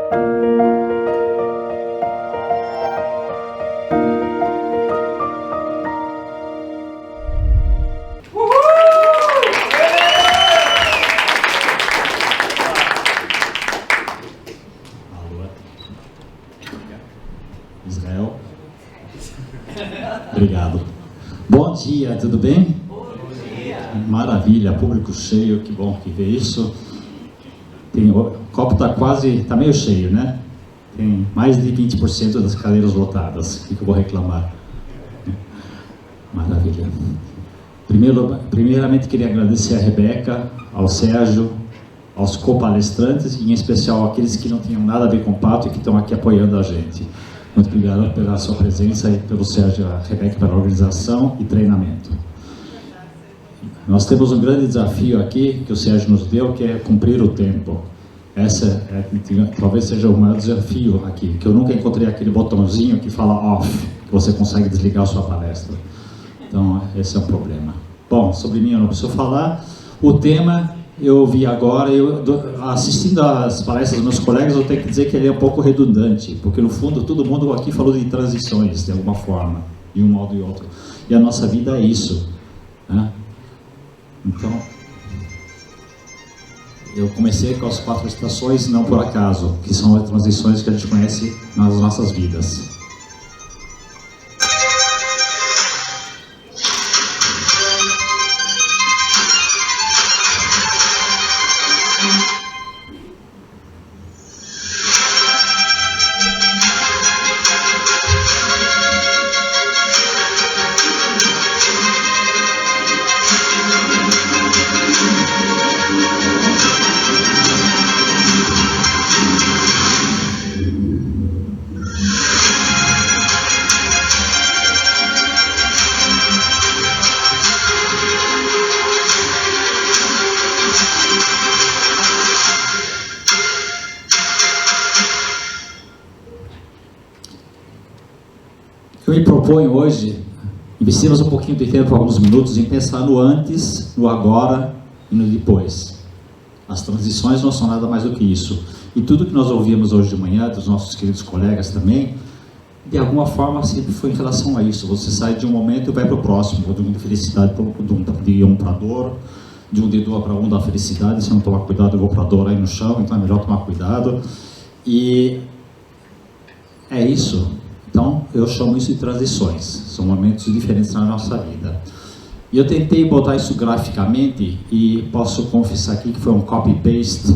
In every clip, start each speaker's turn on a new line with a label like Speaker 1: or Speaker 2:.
Speaker 1: Israel. Obrigado. Bom dia, tudo bem?
Speaker 2: Bom dia.
Speaker 1: Maravilha, público cheio, que bom que vê isso. O copo está meio cheio, né? Tem mais de 20% das cadeiras lotadas. O que eu vou reclamar? Maravilha. Primeiramente, queria agradecer a Rebeca, ao Sérgio, aos co-palestrantes, e em especial aqueles que não tinham nada a ver com o Pato e que estão aqui apoiando a gente. Muito obrigado pela sua presença e pelo Sérgio e a Rebeca pela organização e treinamento. Nós temos um grande desafio aqui, que o Sérgio nos deu, que é cumprir o tempo. Talvez seja o maior desafio aqui, que eu nunca encontrei aquele botãozinho que fala off, que você consegue desligar a sua palestra. Então, esse é um problema. Bom, sobre mim eu não preciso falar. O tema, eu vi agora, assistindo às palestras dos meus colegas, eu tenho que dizer que ele é um pouco redundante, porque no fundo todo mundo aqui falou de transições, de alguma forma, de um modo e outro. E a nossa vida é isso, né? Então, eu comecei com as 4 estações, não por acaso, que são as transições que a gente conhece nas nossas vidas. Eu me proponho hoje, investirmos um pouquinho de tempo, alguns minutos, em pensar no antes, no agora e no depois. As transições não são nada mais do que isso. E tudo que nós ouvimos hoje de manhã, dos nossos queridos colegas também, de alguma forma sempre foi em relação a isso. Você sai de um momento e vai para o próximo, de uma felicidade de um para a dor, de um de dor para um da felicidade. Se eu não tomar cuidado, eu vou para a dor aí no chão, então é melhor tomar cuidado. E é isso. Então, eu chamo isso de transições, são momentos diferentes na nossa vida. E eu tentei botar isso graficamente e posso confessar aqui que foi um copy-paste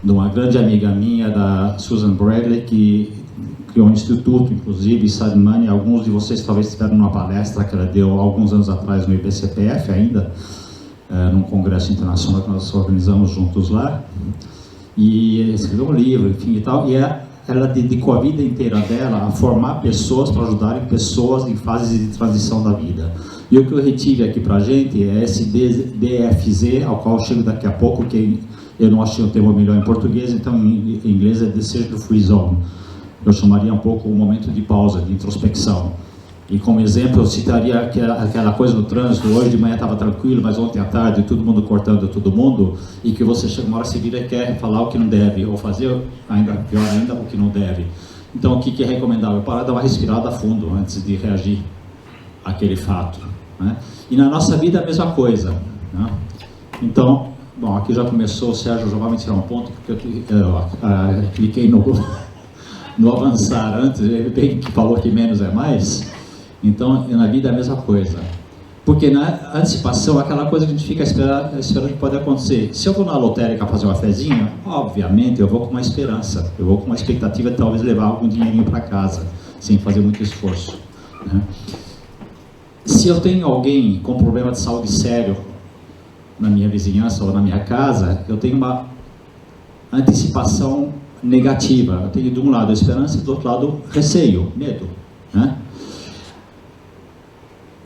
Speaker 1: de uma grande amiga minha, da Susan Bradley, que criou um instituto, inclusive, Sadhmani. Alguns de vocês talvez estiveram numa palestra que ela deu alguns anos atrás no IBCPF ainda, num congresso internacional que nós organizamos juntos lá. E escreveu um livro, enfim e tal, e ela dedicou a vida inteira dela a formar pessoas para ajudarem pessoas em fases de transição da vida. E o que eu retive aqui para a gente é esse DFZ, ao qual eu chego daqui a pouco, que eu não achei o termo melhor em português, então em inglês é Decision Free Zone. Eu chamaria um pouco o momento de pausa, de introspecção. E como exemplo eu citaria aquela coisa no trânsito, hoje de manhã estava tranquilo, mas ontem à tarde todo mundo cortando todo mundo, e que você chega uma hora, se vira e quer falar o que não deve, ou fazer, ainda pior ainda, o que não deve. Então o que é recomendável? Parar, dar uma respirada a fundo antes de reagir àquele fato, né? E na nossa vida a mesma coisa, né? Então, bom, aqui já começou, o Sérgio já vai me tirar um ponto, porque eu cliquei no avançar antes, ele bem que falou que menos é mais. Então, na vida é a mesma coisa. Porque na antecipação, aquela coisa que a gente fica esperando que pode acontecer. Se eu vou na lotérica fazer uma fezinha, obviamente eu vou com uma esperança, eu vou com uma expectativa de talvez levar algum dinheirinho para casa, sem fazer muito esforço, né? Se eu tenho alguém com problema de saúde sério na minha vizinhança ou na minha casa, eu tenho uma antecipação negativa. Eu tenho de um lado a esperança e do outro lado receio, medo, né?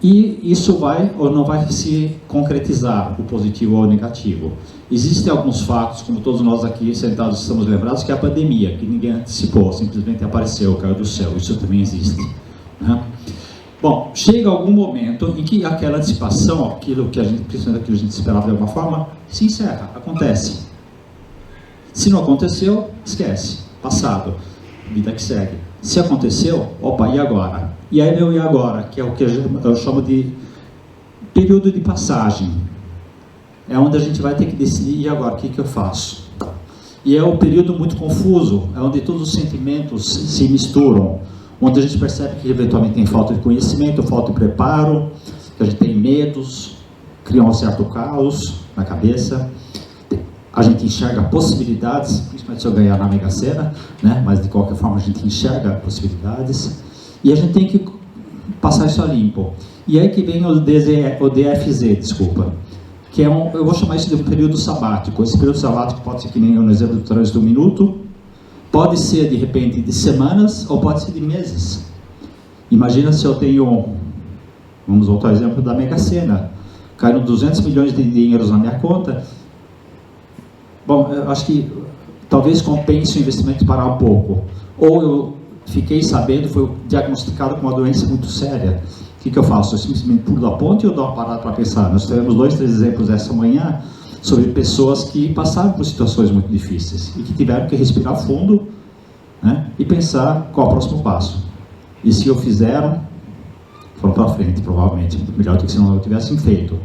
Speaker 1: E isso vai ou não vai se concretizar, o positivo ou o negativo. Existem alguns fatos, como todos nós aqui sentados estamos lembrados, que é a pandemia, que ninguém antecipou, simplesmente apareceu, caiu do céu. Isso também existe, né? Bom, chega algum momento em que aquela antecipação, aquilo que a gente, principalmente aquilo que a gente esperava de alguma forma, se encerra, acontece. Se não aconteceu, esquece. passado, vida que segue. Se aconteceu, opa, e agora? E aí meu e agora, que é o que eu chamo de período de passagem. É onde a gente vai ter que decidir, e agora, o que eu faço? E é um período muito confuso, é onde todos os sentimentos se misturam, onde a gente percebe que eventualmente tem falta de conhecimento, falta de preparo, que a gente tem medos, cria um certo caos na cabeça, a gente enxerga possibilidades, principalmente se eu ganhar na Mega Sena, né? Mas de qualquer forma a gente enxerga possibilidades, e a gente tem que passar isso a limpo. E aí que vem o DFZ, desculpa, que é eu vou chamar isso de um período sabático. Esse período sabático pode ser que nem no exemplo do trânsito do minuto, pode ser de repente de semanas, ou pode ser de meses. Imagina se eu tenho, vamos voltar ao exemplo da Mega Sena, caíram 200 milhões de dinheiros na minha conta. Bom, eu acho que talvez compense o investimento parar um pouco. Ou eu fiquei sabendo, foi diagnosticado com uma doença muito séria. O que eu faço? Eu simplesmente pulo da ponte ou dou uma parada para pensar? Nós teremos 2, 3 exemplos essa manhã sobre pessoas que passaram por situações muito difíceis e que tiveram que respirar fundo, né, e pensar qual é o próximo passo. E se o fizeram, foram para frente, provavelmente, melhor do que se não tivessem feito.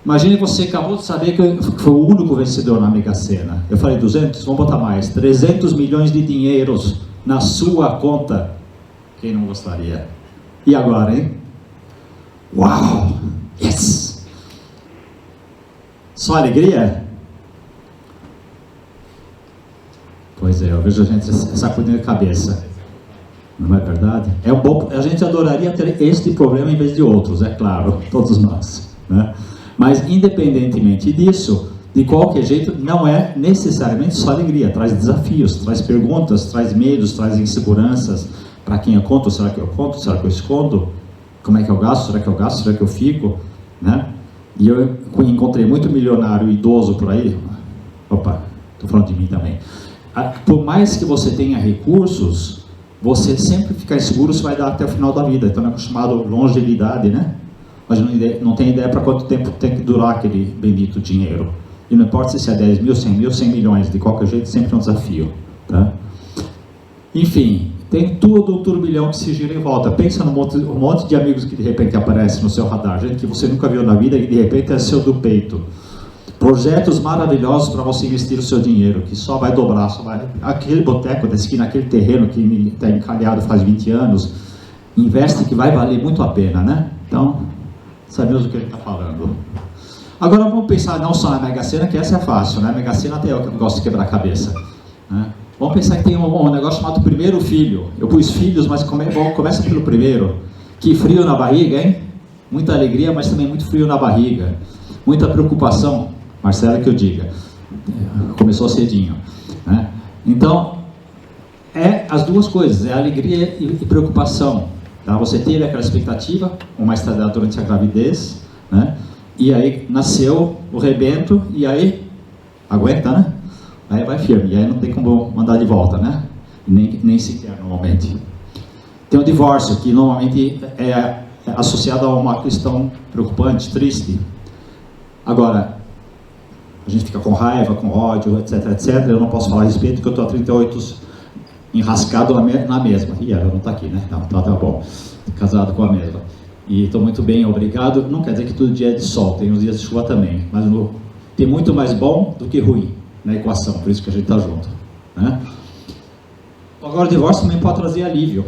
Speaker 1: Imagine você acabou de saber que foi o único vencedor na Mega Sena. Eu falei 200, vamos botar mais. 300 milhões de dinheiros na sua conta. Quem não gostaria? E agora, hein? Uau! Yes! Só alegria? Pois é, eu vejo a gente sacudindo a cabeça. Não é verdade? É um bom, a gente adoraria ter este problema em vez de outros, é claro, todos nós, né? Mas independentemente disso, de qualquer jeito, não é necessariamente só alegria, traz desafios, traz perguntas, traz medos, traz inseguranças. Para quem eu conto, será que eu conto? Será que eu escondo? Como é que eu gasto? Será que eu gasto? Será que eu fico? Né? E eu encontrei muito milionário idoso por aí. Opa, estou falando de mim também. Por mais que você tenha recursos, você sempre ficar inseguro se vai dar até o final da vida. Então é chamado longevidade, né? Mas não tem ideia para quanto tempo tem que durar aquele bendito dinheiro. E não importa se é 10 mil, 100 mil, 100 milhões, de qualquer jeito sempre é um desafio. Tá? Enfim, tem todo o turbilhão que se gira em volta. Pensa no monte de amigos que de repente aparecem no seu radar, gente que você nunca viu na vida e de repente é seu do peito. Projetos maravilhosos para você investir o seu dinheiro, que só vai dobrar, só vai... Aquele boteco da esquina, aquele terreno que está encalhado faz 20 anos, investe que vai valer muito a pena, né? Então, sabemos do que ele está falando. Agora vamos pensar não só na Mega Sena, que essa é fácil, né? A Mega Sena até eu que gosto de quebrar a cabeça, né? Vamos pensar que tem um negócio chamado primeiro filho. Eu pus filhos, mas começa pelo primeiro. Que frio na barriga, hein? Muita alegria, mas também muito frio na barriga. Muita preocupação, Marcela que eu diga. Começou cedinho, né? Então, é as duas coisas, é alegria e preocupação. Tá? Você teve aquela expectativa, uma estabilidade durante a gravidez, né? E aí nasceu o rebento, e aí aguenta, né? Aí vai firme, e aí não tem como mandar de volta, né? Nem sequer, normalmente. Tem o divórcio, que normalmente é associado a uma questão preocupante, triste. Agora, a gente fica com raiva, com ódio, etc, etc. Eu não posso falar a respeito, porque eu estou há 38 enrascado na mesma. E ela não está aqui, né? Não, tá bom. Casado com a mesma. E estou muito bem, obrigado. Não quer dizer que todo dia é de sol, tem uns dias de chuva também. Mas tem muito mais bom do que ruim na equação, por isso que a gente está junto, né? Agora o divórcio também pode trazer alívio,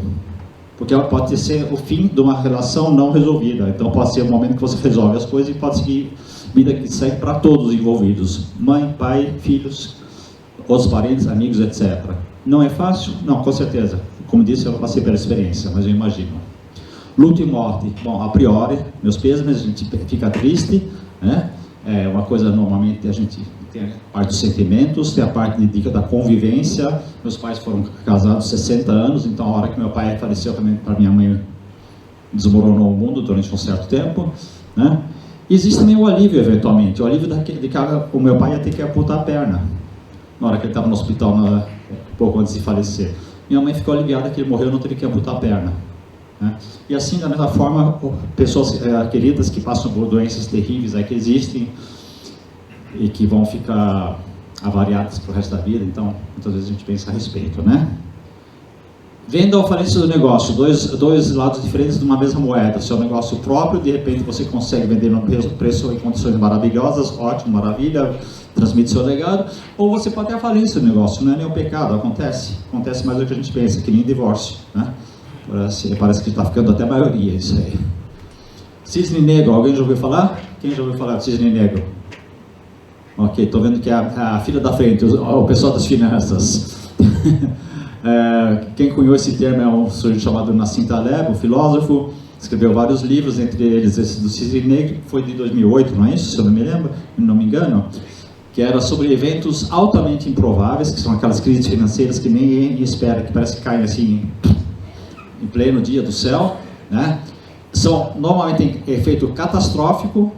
Speaker 1: porque pode ser o fim de uma relação não resolvida. Então pode ser o momento que você resolve as coisas e pode seguir vida que segue para todos os envolvidos, mãe, pai, filhos, outros parentes, amigos, etc. Não é fácil? Não, com certeza. Como disse, eu passei pela experiência, mas eu imagino. Luto e morte, bom, a priori, meus pêsames, a gente fica triste, né? É uma coisa, normalmente, a gente tem a parte dos sentimentos, tem a parte da convivência. Meus pais foram casados 60 anos, então a hora que meu pai faleceu também, para minha mãe, desmoronou o mundo durante um certo tempo, né? E existe também o alívio, eventualmente, o alívio de que o meu pai ia ter que amputar a perna, na hora que ele estava no hospital, pouco antes de falecer. Minha mãe ficou aliviada que ele morreu, não teve que amputar a perna, né? E assim, da mesma forma, pessoas queridas que passam por doenças terríveis que existem, e que vão ficar avariadas para o resto da vida. Então, muitas vezes a gente pensa a respeito, né? Venda ou falência do negócio, dois lados diferentes de uma mesma moeda. Seu negócio próprio, de repente você consegue vender no preço e condições maravilhosas, ótimo, maravilha, transmite seu legado. Ou você pode ter a falência do negócio, não é nenhum pecado, acontece mais do que a gente pensa, que nem divórcio, né? Parece que está ficando até a maioria isso aí. Cisne negro, alguém já ouviu falar? Quem já ouviu falar de cisne negro? Ok, estou vendo que é a fila da frente, o pessoal das finanças. Quem cunhou esse termo é um sujeito chamado Nassim Taleb, um filósofo, escreveu vários livros, entre eles esse do cisne negro, que foi de 2008, não é isso? Se eu não me engano, que era sobre eventos altamente improváveis, que são aquelas crises financeiras que ninguém espera, que parece que caem assim em pleno dia do céu, né? São normalmente efeito catastrófico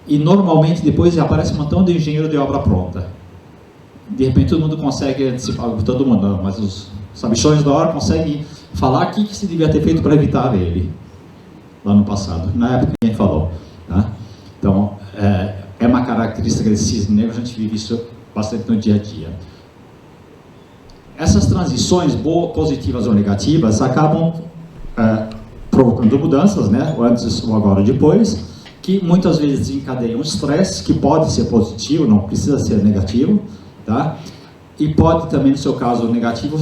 Speaker 1: e normalmente depois aparece um montão de engenheiro de obra pronta. De repente todo mundo consegue antecipar, todo mundo não, mas os sabichões da hora conseguem falar o que se devia ter feito para evitar ele lá no passado. Na época ninguém falou, tá? Então é uma característica desse cisne negro, a gente vive isso bastante no dia a dia. Essas transições positivas ou negativas acabam provocando mudanças, né? O antes, o agora, o depois, que muitas vezes desencadeiam estresse, que pode ser positivo, não precisa ser negativo, tá? E pode também, no seu caso negativo,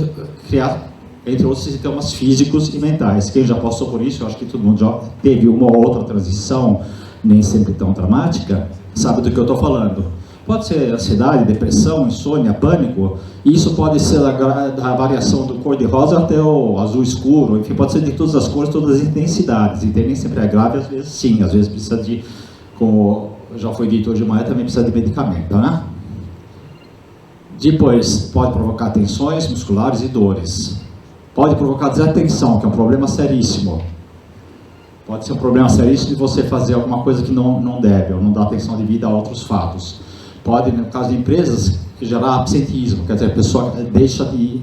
Speaker 1: criar, entre outros, sintomas físicos e mentais. Quem já passou por isso, eu acho que todo mundo já teve uma ou outra transição, nem sempre tão dramática, sabe do que eu estou falando. Pode ser ansiedade, depressão, insônia, pânico, e isso pode ser da variação do cor-de-rosa até o azul escuro, enfim, pode ser de todas as cores, todas as intensidades, e nem sempre é grave, às vezes sim, às vezes precisa de, como já foi dito hoje de manhã, também precisa de medicamento, né? Depois, pode provocar tensões musculares e dores. Pode provocar desatenção, que é um problema seríssimo. Pode ser um problema seríssimo de você fazer alguma coisa que não deve, ou não dá atenção devida a outros fatos. Pode, no caso de empresas, gerar absenteísmo, quer dizer, a pessoa deixa de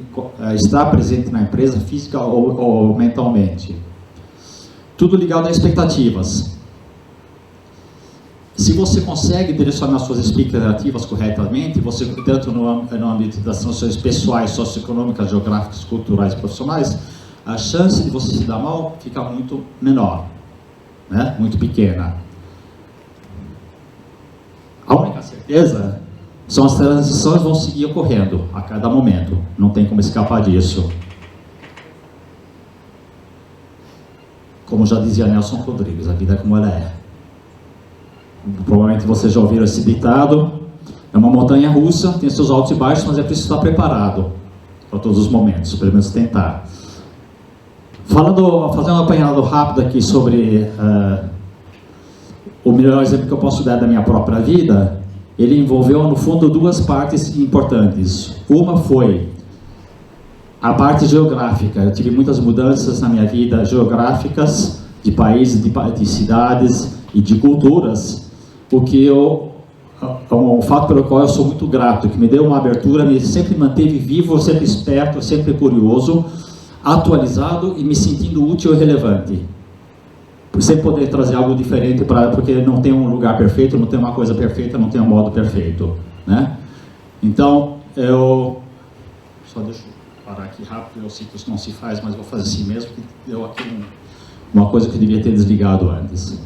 Speaker 1: estar presente na empresa física ou mentalmente. Tudo ligado a expectativas. Se você consegue direcionar suas expectativas corretamente, você, tanto no âmbito das transições pessoais, socioeconômicas, geográficas, culturais, profissionais, a chance de você se dar mal fica muito menor, né? Muito pequena. A única certeza são as transições vão seguir ocorrendo a cada momento, não tem como escapar disso. Como já dizia Nelson Rodrigues, a vida é como ela é. Provavelmente vocês já ouviram esse ditado. É uma montanha russa, tem seus altos e baixos, mas é preciso estar preparado para todos os momentos, pelo menos tentar. Fazendo um apanhado rápido aqui sobre o melhor exemplo que eu posso dar da minha própria vida, ele envolveu no fundo duas partes importantes. Uma foi a parte geográfica. Eu tive muitas mudanças na minha vida geográficas, de países, de cidades e de culturas, o que um fato pelo qual eu sou muito grato, que me deu uma abertura, me sempre manteve vivo, sempre esperto, sempre curioso, atualizado e me sentindo útil e relevante. Por sempre poder trazer algo diferente, porque não tem um lugar perfeito, não tem uma coisa perfeita, não tem um modo perfeito, né? Então, só deixa eu parar aqui rápido, eu sei que isso não se faz, mas vou fazer assim mesmo, que deu aqui uma coisa que eu devia ter desligado antes.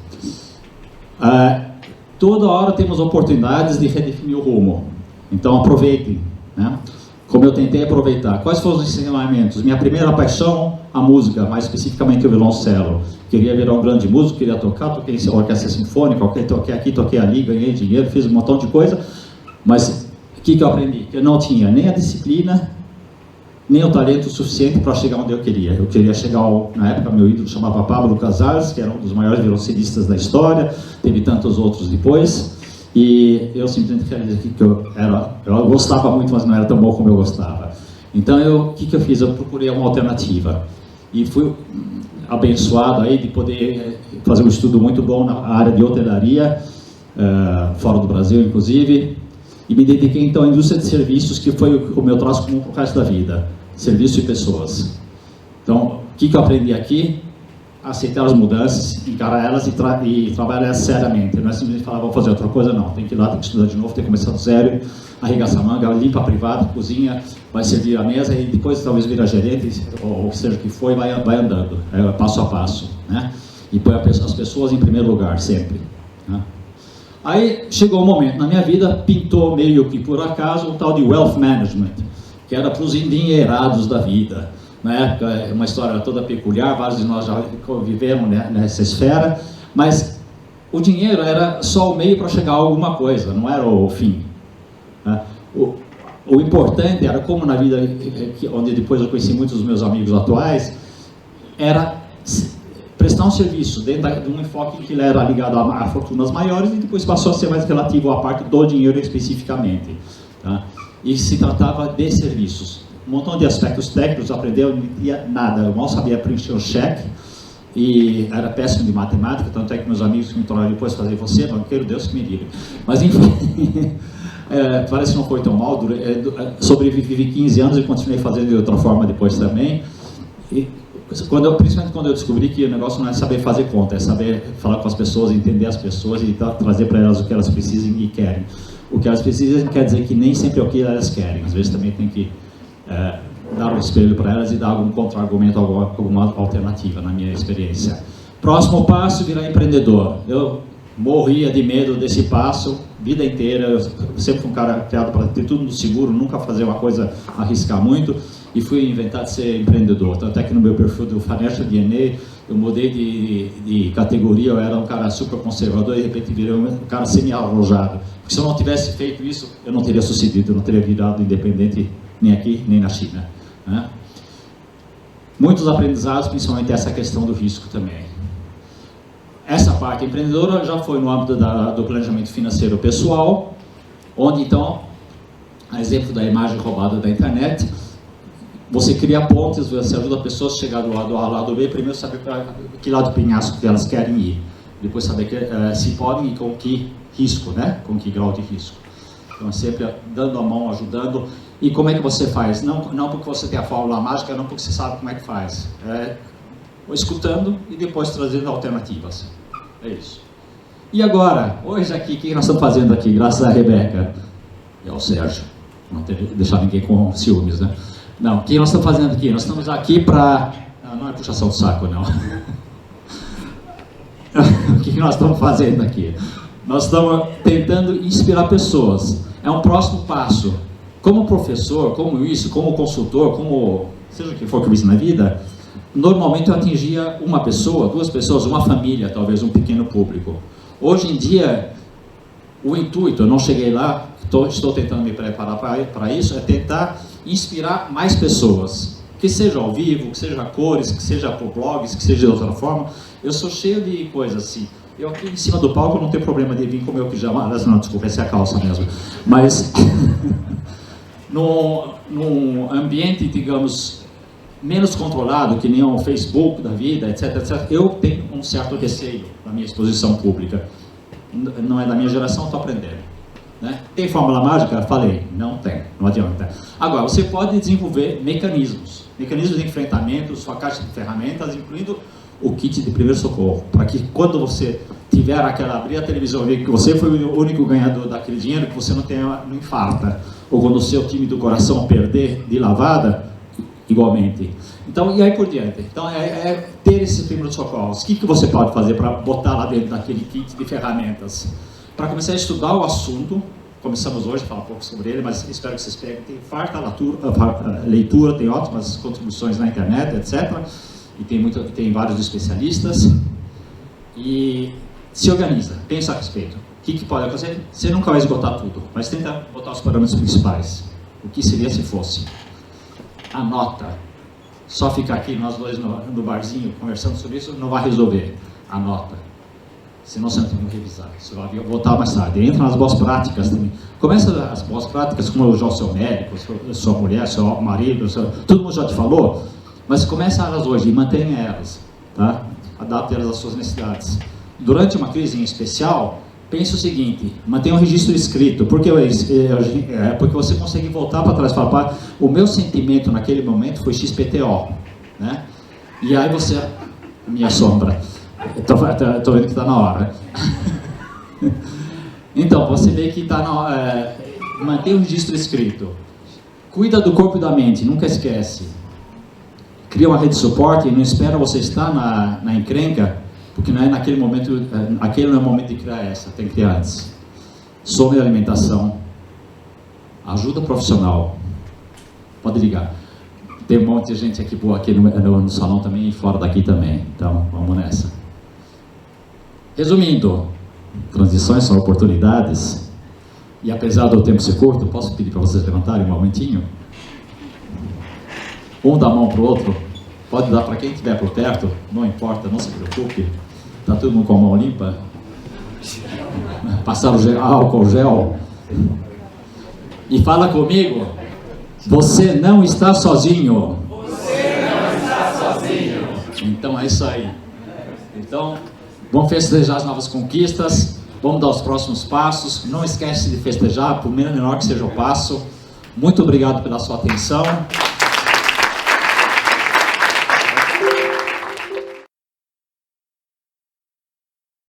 Speaker 1: Toda hora temos oportunidades de redefinir o rumo, então aproveitem, né? Como eu tentei aproveitar. Quais foram os ensinamentos? Minha primeira paixão, a música, mais especificamente o violoncelo. Queria virar um grande músico, queria tocar, toquei em orquestra sinfônica, toquei aqui, toquei ali, ganhei dinheiro, fiz um montão de coisa, mas o que eu aprendi? Que eu não tinha nem a disciplina, nem o talento suficiente para chegar onde eu queria. Eu queria chegar, na época, meu ídolo chamava Pablo Casals, que era um dos maiores violoncelistas da história, teve tantos outros depois, e eu simplesmente realizei que eu gostava muito, mas não era tão bom como eu gostava. Então, o que eu fiz? Eu procurei uma alternativa, e fui abençoado aí de poder fazer um estudo muito bom na área de hotelaria, fora do Brasil, inclusive, e me dediquei então à indústria de serviços, que foi o meu traço comum para o resto da vida, serviço e pessoas. Então, o que eu aprendi aqui? aceitar as mudanças, encarar elas e trabalhar seriamente. Não é simplesmente falar, vou fazer outra coisa, não. Tem que ir lá, tem que estudar de novo, tem que começar do zero, arregaçar a manga, limpa a privada, cozinha, vai servir a mesa e depois talvez vira gerente, ou seja o que for, e vai andando, passo a passo, né? E põe as pessoas em primeiro lugar, sempre, né? Aí chegou um momento na minha vida, pintou meio que por acaso um tal de wealth management, que era para os endinheirados da vida. Na época, é uma história toda peculiar, vários de nós já conviveram nessa esfera, mas o dinheiro era só o meio para chegar a alguma coisa, não era o fim, né? O importante era, como na vida, onde depois eu conheci muitos dos meus amigos atuais, era prestar um serviço dentro de um enfoque que ele era ligado a fortunas maiores e depois passou a ser mais relativo à parte do dinheiro especificamente, tá? E se tratava de serviços. Um montão de aspectos técnicos, aprendeu, não entendia nada, eu mal sabia preencher o cheque e era péssimo de matemática, tanto é que meus amigos que me tornaram depois fazer você, banqueiro, Deus que me livre. Mas enfim, parece que não foi tão mal, sobrevivi 15 anos e continuei fazendo de outra forma depois também. E principalmente quando eu descobri que o negócio não é saber fazer conta, é saber falar com as pessoas, entender as pessoas e trazer para elas o que elas precisam e querem. O que elas precisam quer dizer que nem sempre é o que elas querem, às vezes também tem que dar um espelho para elas e dar algum contra-argumento, alguma alternativa, na minha experiência. Próximo passo, virar empreendedor. Eu morria de medo desse passo, vida inteira. Eu sempre fui um cara criado para ter tudo no seguro, nunca fazer uma coisa, arriscar muito, e fui inventar de ser empreendedor. Tanto é que no meu perfil do Financial DNA, eu mudei de categoria, eu era um cara super conservador e de repente virei um cara semi-arrojado. Porque se eu não tivesse feito isso, eu não teria sucedido, eu não teria virado independente nem aqui, nem na China, né? Muitos aprendizados, principalmente essa questão do risco também. Essa parte empreendedora já foi no âmbito do planejamento financeiro pessoal, onde então, a exemplo da imagem roubada da internet, você cria pontes, você ajuda a pessoa a chegar do lado A ao lado B, primeiro saber para que lado do penhasco que elas querem ir, depois saber se podem e com que risco, né? Com que grau de risco. Então, sempre dando a mão, ajudando. E como é que você faz? Não porque você tem a fórmula mágica, não porque você sabe como é que faz. Escutando e depois trazendo alternativas. É isso. E agora, hoje aqui, o que nós estamos fazendo aqui? Graças a Rebeca e ao Sérgio. Não ter deixado ninguém com ciúmes, né? Não, o que nós estamos fazendo aqui? Nós estamos aqui para... Não é puxação de saco, não. O que nós estamos fazendo aqui? Nós estamos tentando inspirar pessoas. É um próximo passo. Como professor, como isso, como consultor, como seja o que for que eu fiz na vida, normalmente eu atingia uma pessoa, duas pessoas, uma família, talvez um pequeno público. Hoje em dia, o intuito, eu não cheguei lá, estou tentando me preparar para isso, é tentar inspirar mais pessoas, que seja ao vivo, que seja a cores, que seja por blogs, que seja de outra forma. Eu sou cheio de coisas assim. Eu aqui em cima do palco não tenho problema de vir com o meu pijama, não, desculpa, essa é a calça mesmo. Mas num ambiente, digamos, menos controlado, que nem o Facebook da vida, etc, etc, eu tenho um certo receio na minha exposição pública. Não é da minha geração, estou aprendendo, né? Tem fórmula mágica? Falei, não tem, não adianta. Agora, você pode desenvolver mecanismos de enfrentamento, sua caixa de ferramentas, incluindo o kit de primeiro socorro, para que quando você tiver abrir a televisão e ver que você foi o único ganhador daquele dinheiro, que você não infarta, ou quando o seu time do coração perder de lavada, igualmente. Então, e aí por diante. Então, ter esse primeiro socorro. O que você pode fazer para botar lá dentro daquele kit de ferramentas? Para começar a estudar o assunto, começamos hoje a falar um pouco sobre ele, mas espero que vocês peguem. Tem farta leitura, tem ótimas contribuições na internet, etc. E tem vários especialistas. E se organiza, pensa a respeito. O que pode acontecer? Você nunca vai esgotar tudo, mas tenta botar os parâmetros principais. O que seria se fosse? Anota. Só ficar aqui nós dois no barzinho conversando sobre isso não vai resolver. Anota. Senão você não tem como revisar. Você vai voltar mais tarde. Entra nas boas práticas também. Começa as boas práticas, como elogiar o seu médico, sua mulher, seu marido, todo mundo já te falou, mas começa elas hoje e mantenha elas, tá? Adapte elas às suas necessidades. Durante uma crise em especial, pense o seguinte: mantenha um registro escrito, porque você consegue voltar para trás e falar, o meu sentimento naquele momento foi XPTO, né? E aí você minha sombra. Estou vendo que está na hora. Então, você vê que está na hora. Mantenha o registro escrito. Cuida do corpo e da mente, nunca esquece. Cria uma rede de suporte e não espera você estar na encrenca, porque não é naquele momento, aquele não é o momento de criar essa, tem que criar antes. Sono e alimentação. Ajuda profissional. Pode ligar. Tem um monte de gente aqui boa aqui no salão também e fora daqui também. Então, vamos nessa. Resumindo, transições são oportunidades. E apesar do tempo ser curto, posso pedir para vocês levantarem um momentinho? Um dá a mão para o outro. Pode dar para quem estiver por perto. Não importa, não se preocupe. Está todo mundo com a mão limpa. Passar o álcool gel. E fala comigo. Você não está sozinho.
Speaker 2: Você não está sozinho.
Speaker 1: Então é isso aí. Então, vamos festejar as novas conquistas. Vamos dar os próximos passos. Não esquece de festejar, por menor que seja o passo. Muito obrigado pela sua atenção.